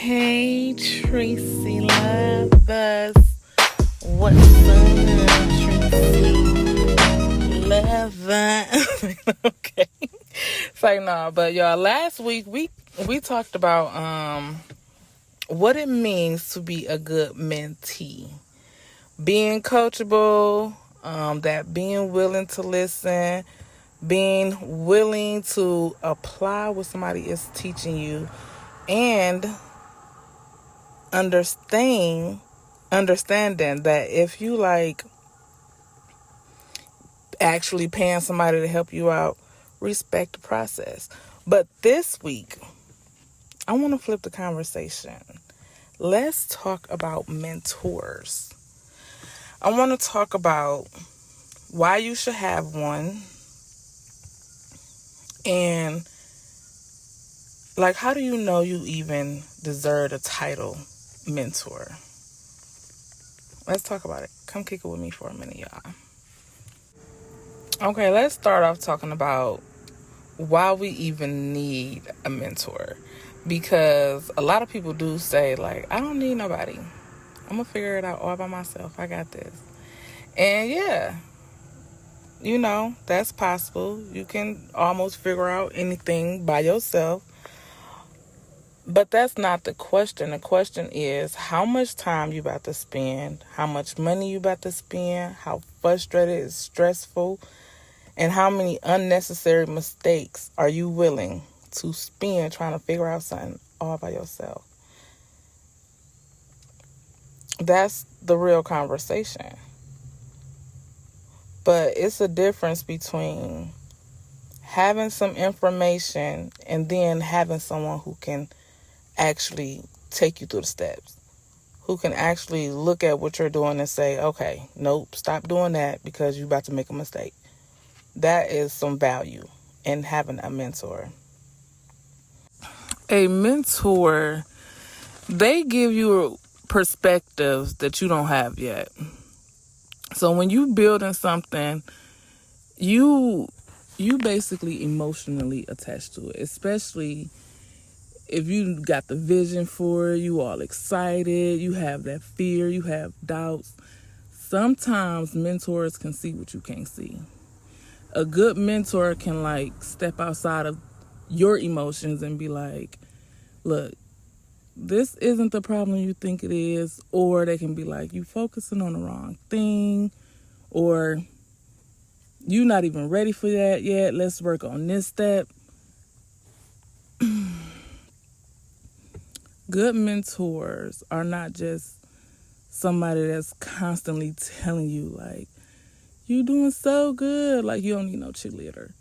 Hey, Tricey lovers. What's up, Tricey lovers? Okay. Say no, but y'all, last week we talked about what it means to be a good mentee. Being coachable, that being willing to listen, being willing to apply what somebody is teaching you, and understanding that if you like actually paying somebody to help you out, respect the process. But this week, I want to flip the conversation. Let's talk about mentors. I want to talk about why you should have one, and like, how do you know you even deserve a title mentor? Let's talk about it. Come kick it with me for a minute, y'all. Okay, let's start off talking about why we even need a mentor. Because a lot of people do say, like, I don't need nobody. I'm going to figure it out all by myself. I got this. And yeah, that's possible. You can almost figure out anything by yourself. But that's not the question. The question is how much time you about to spend, how much money you about to spend, how frustrated and stressful, and how many unnecessary mistakes are you willing to spend trying to figure out something all by yourself? That's the real conversation. But it's a difference between having some information and then having someone who can actually take you through the steps, who can actually look at what you're doing and say, okay, nope, stop doing that because you're about to make a mistake. That is some value in having a mentor. A mentor, they give you perspectives that you don't have yet. So when you building something, you basically emotionally attached to it, especially if you got the vision for it, you all excited, you have that fear, you have doubts. Sometimes mentors can see what you can't see. A good mentor can step outside of your emotions and be like, look, this isn't the problem you think it is. Or they can be like, you focusing on the wrong thing, or you not even ready for that yet. Let's work on this step. Good mentors are not just somebody that's constantly telling you like, you doing so good, like you don't need no cheerleader.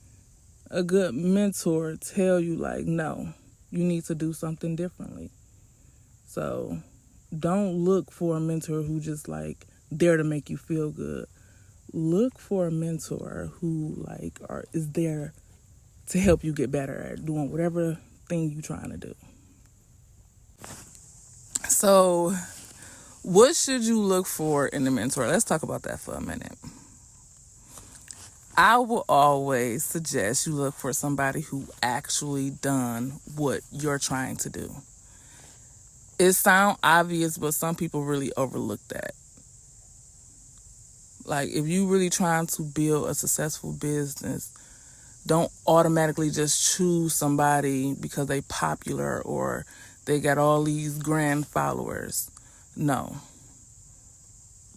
A good mentor tell you like, no, you need to do something differently. So don't look for a mentor who just there to make you feel good. Look for a mentor who is there to help you get better at doing whatever thing you're trying to do. So what should you look for in a mentor? Let's talk about that for a minute. I will always suggest you look for somebody who actually done what you're trying to do. It sounds obvious, but some people really overlook that. Like, if you really trying to build a successful business, don't automatically just choose somebody because they popular or they got all these grand followers. No.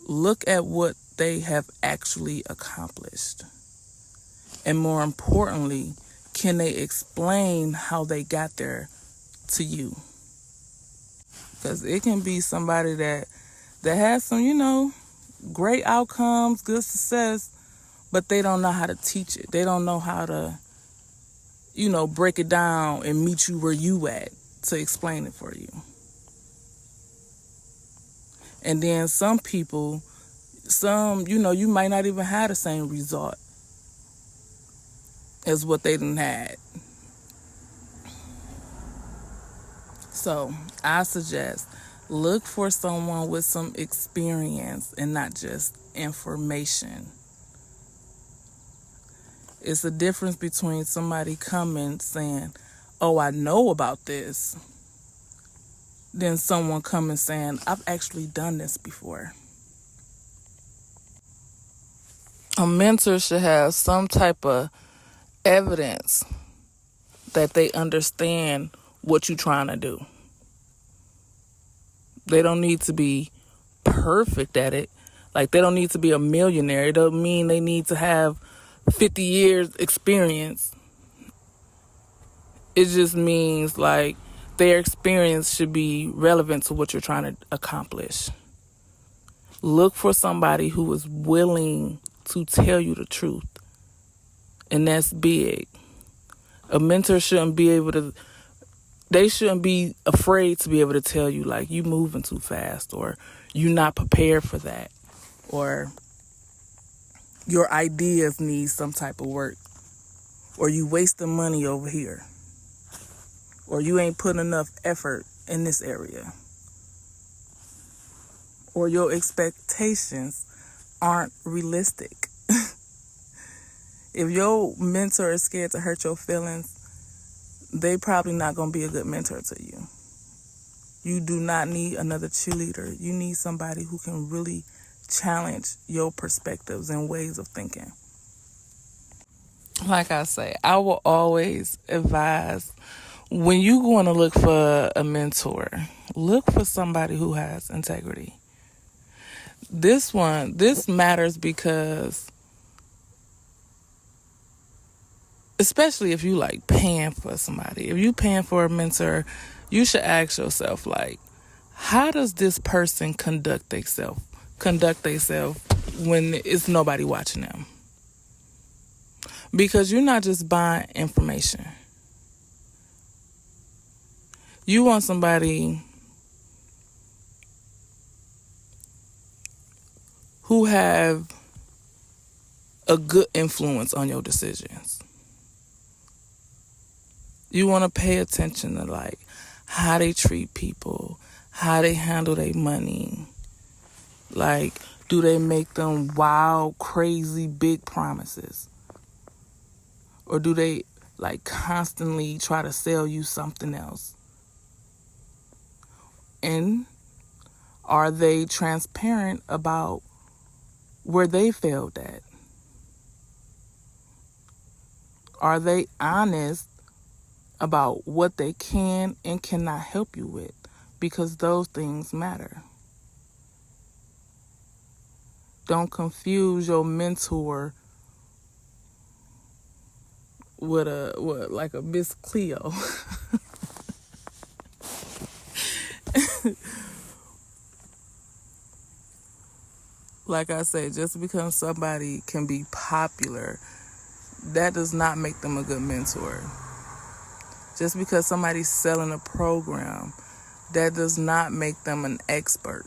Look at what they have actually accomplished. And more importantly, can they explain how they got there to you? Because it can be somebody that has some, great outcomes, good success, but they don't know how to teach it. They don't know how to, break it down and meet you where you at to explain it for you. And then some people, you might not even have the same result as what they done had. So I suggest look for someone with some experience and not just information. It's a difference between somebody coming saying, oh, I know about this, than someone coming saying, I've actually done this before. A mentor should have some type of evidence that they understand what you're trying to do. They don't need to be perfect at it. Like, they don't need to be a millionaire. It doesn't mean they need to have 50 years experience. It just means like their experience should be relevant to what you're trying to accomplish. Look for somebody who is willing to tell you the truth. And that's big. A mentor shouldn't be able to, they shouldn't be afraid to be able to tell you, like, you moving too fast, or you're not prepared for that, or your ideas need some type of work, or you wasting money over here, or you ain't putting enough effort in this area, or your expectations aren't realistic. If your mentor is scared to hurt your feelings, they probably not going to be a good mentor to you. You do not need another cheerleader. You need somebody who can really challenge your perspectives and ways of thinking. Like I say, I will always advise, when you going to look for a mentor, look for somebody who has integrity. This matters because, especially if you like paying for somebody, if you paying for a mentor, you should ask yourself, like, how does this person conduct themselves when it's nobody watching them? Because you're not just buying information. You want somebody who have a good influence on your decisions. You want to pay attention to, like, how they treat people, how they handle their money. Like, do they make them wild, crazy, big promises? Or do they, like, constantly try to sell you something else? And are they transparent about where they failed at? Are they honest about what they can and cannot help you with? Because those things matter. Don't confuse your mentor with like a Miss Cleo. Like I say, just because somebody can be popular, that does not make them a good mentor. Just because somebody's selling a program, that does not make them an expert.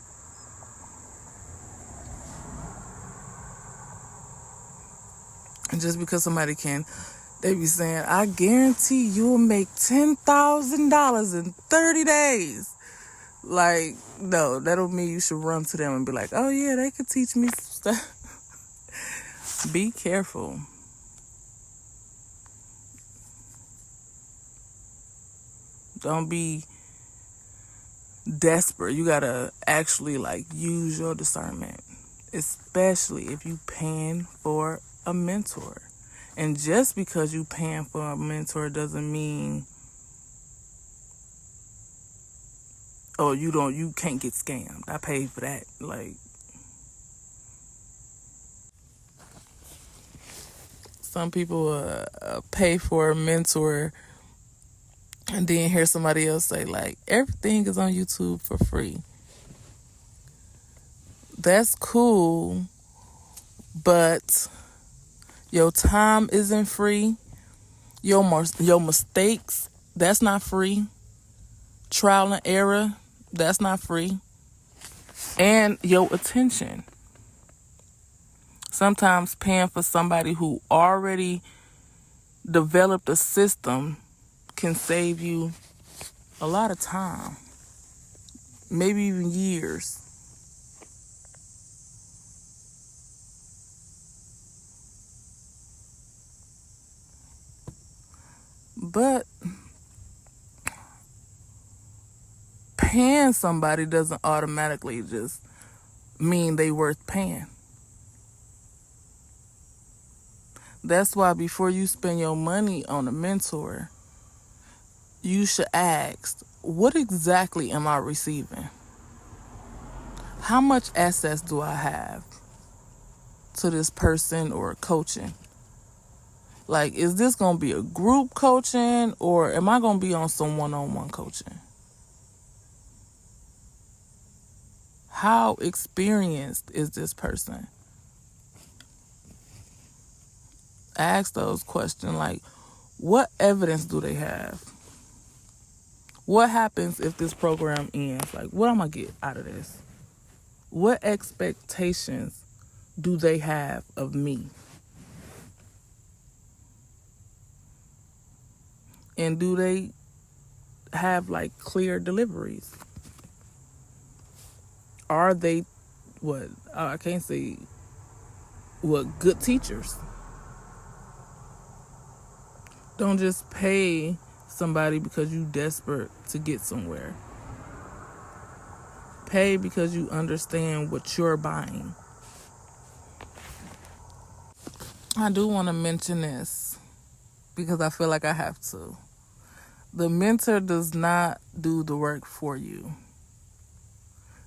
And just because somebody they be saying, I guarantee you'll make $10,000 in 30 days. Like, no, that don't mean you should run to them and be like, oh yeah, they could teach me stuff. Be careful. Don't be desperate. You gotta actually, like, use your discernment, especially if you paying for a mentor. And just because you paying for a mentor doesn't mean, oh, you can't get scammed. I paid for that. Like, some people pay for a mentor and then hear somebody else say, like, everything is on YouTube for free. That's cool, but your time isn't free. Your mistakes, that's not free. Trial and error, that's not free. And your attention. Sometimes paying for somebody who already developed a system can save you a lot of time, maybe even years. But paying somebody doesn't automatically just mean they worth paying. That's why before you spend your money on a mentor, you should ask, what exactly am I receiving? How much access do I have to this person or coaching? Like, is this going to be a group coaching, or am I going to be on some one-on-one coaching? How experienced is this person? Ask those questions, like, what evidence do they have? What happens if this program ends? Like, what am I going to get out of this? What expectations do they have of me? And do they have, like, clear deliveries? Are they, I can't say, good teachers? Don't just pay somebody because you're desperate to get somewhere. Pay because you understand what you're buying. I do want to mention this because I feel like I have to. The mentor does not do the work for you.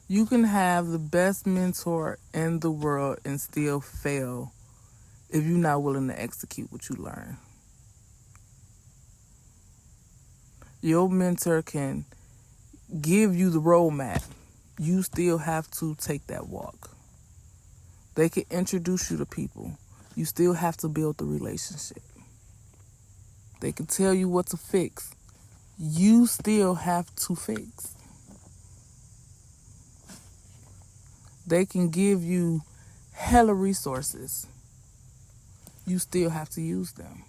You can have the best mentor in the world and still fail if you're not willing to execute what you learn. Your mentor can give you the roadmap. You still have to take that walk. They can introduce you to people. You still have to build the relationship. They can tell you what to fix. You still have to fix. They can give you hella resources. You still have to use them.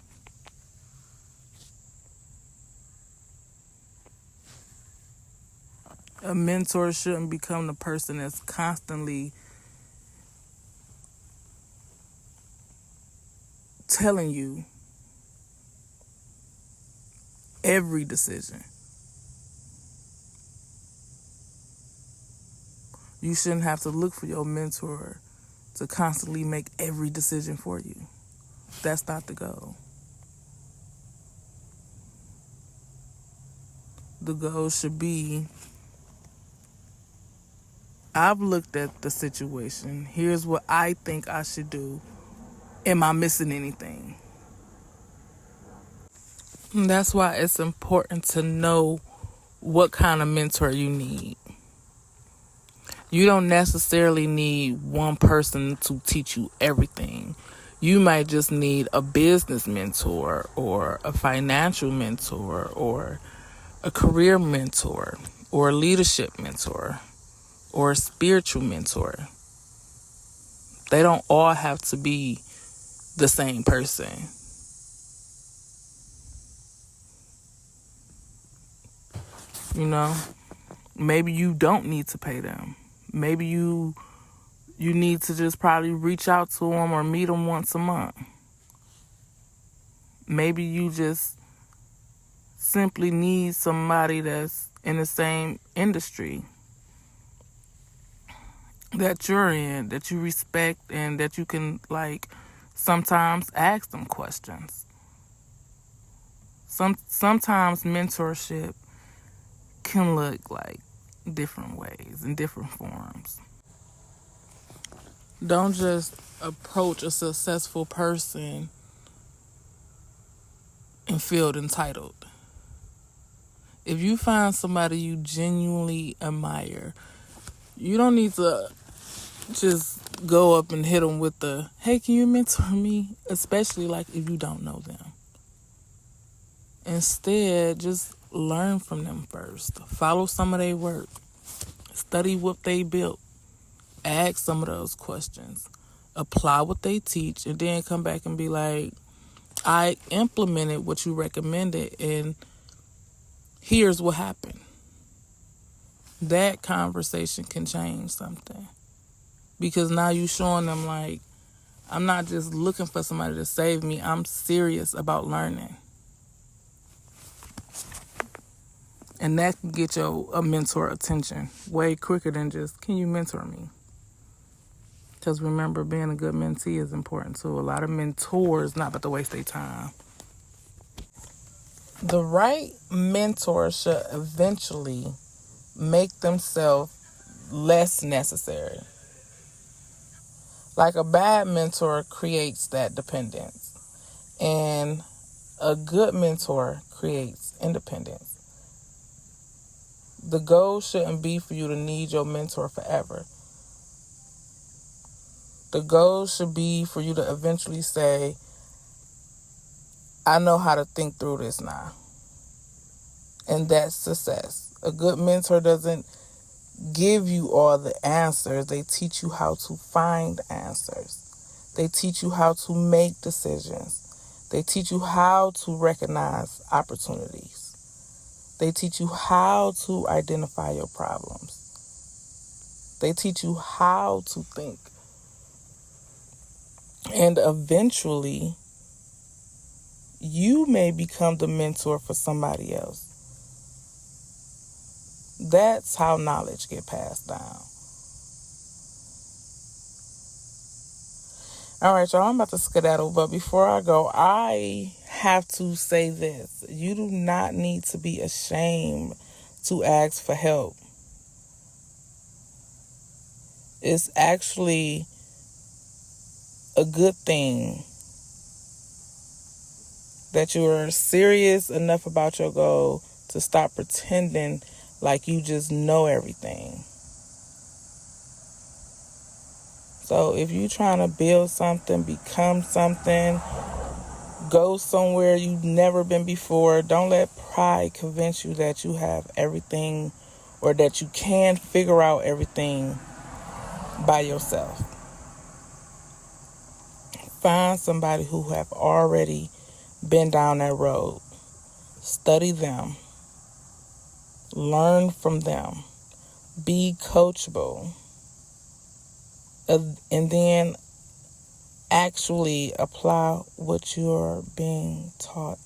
A mentor shouldn't become the person that's constantly telling you every decision. You shouldn't have to look for your mentor to constantly make every decision for you. That's not the goal. The goal should be, I've looked at the situation. Here's what I think I should do. Am I missing anything? And that's why it's important to know what kind of mentor you need. You don't necessarily need one person to teach you everything. You might just need a business mentor or a financial mentor or a career mentor or a leadership mentor or a spiritual mentor. They don't all have to be the same person. You know, maybe you don't need to pay them. Maybe you need to just probably reach out to them or meet them once a month. Maybe you just simply need somebody that's in the same industry that you're in, that you respect, and that you can, like, sometimes ask them questions. Sometimes mentorship can look like different ways and different forms. Don't just approach a successful person and feel entitled. If you find somebody you genuinely admire, you don't need to just go up and hit them with the, hey, can you mentor me? Especially like if you don't know them. Instead, just learn from them first. Follow some of their work. Study what they built. Ask some of those questions. Apply what they teach, and then come back and be like, I implemented what you recommended, and here's what happened. That conversation can change something. Because now you're showing them, like, I'm not just looking for somebody to save me. I'm serious about learning. And that can get a mentor attention way quicker than just, can you mentor me? Because remember, being a good mentee is important too. A lot of mentors not about to waste their time. The right mentor should eventually make themselves less necessary. Like a bad mentor creates that dependence, and a good mentor creates independence. The goal shouldn't be for you to need your mentor forever. The goal should be for you to eventually say, I know how to think through this now. And that's success. A good mentor doesn't give you all the answers. They teach you how to find answers. They teach you how to make decisions. They teach you how to recognize opportunities. They teach you how to identify your problems. They teach you how to think. And eventually, you may become the mentor for somebody else. That's how knowledge get passed down. All right, y'all, I'm about to skedaddle, but before I go, I have to say this. You do not need to be ashamed to ask for help. It's actually a good thing that you are serious enough about your goal to stop pretending like you just know everything. So if you're trying to build something, become something, go somewhere you've never been before, don't let pride convince you that you have everything or that you can figure out everything by yourself. Find somebody who have already been down that road. Study them. Learn from them. Be coachable. And then actually apply what you're being taught.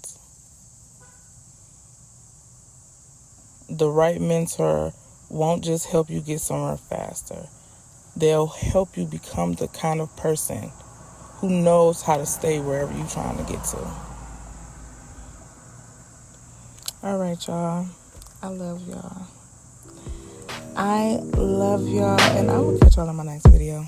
The right mentor won't just help you get somewhere faster. They'll help you become the kind of person who knows how to stay wherever you're trying to get to. All right, y'all. I love y'all. And I will catch y'all in my next video.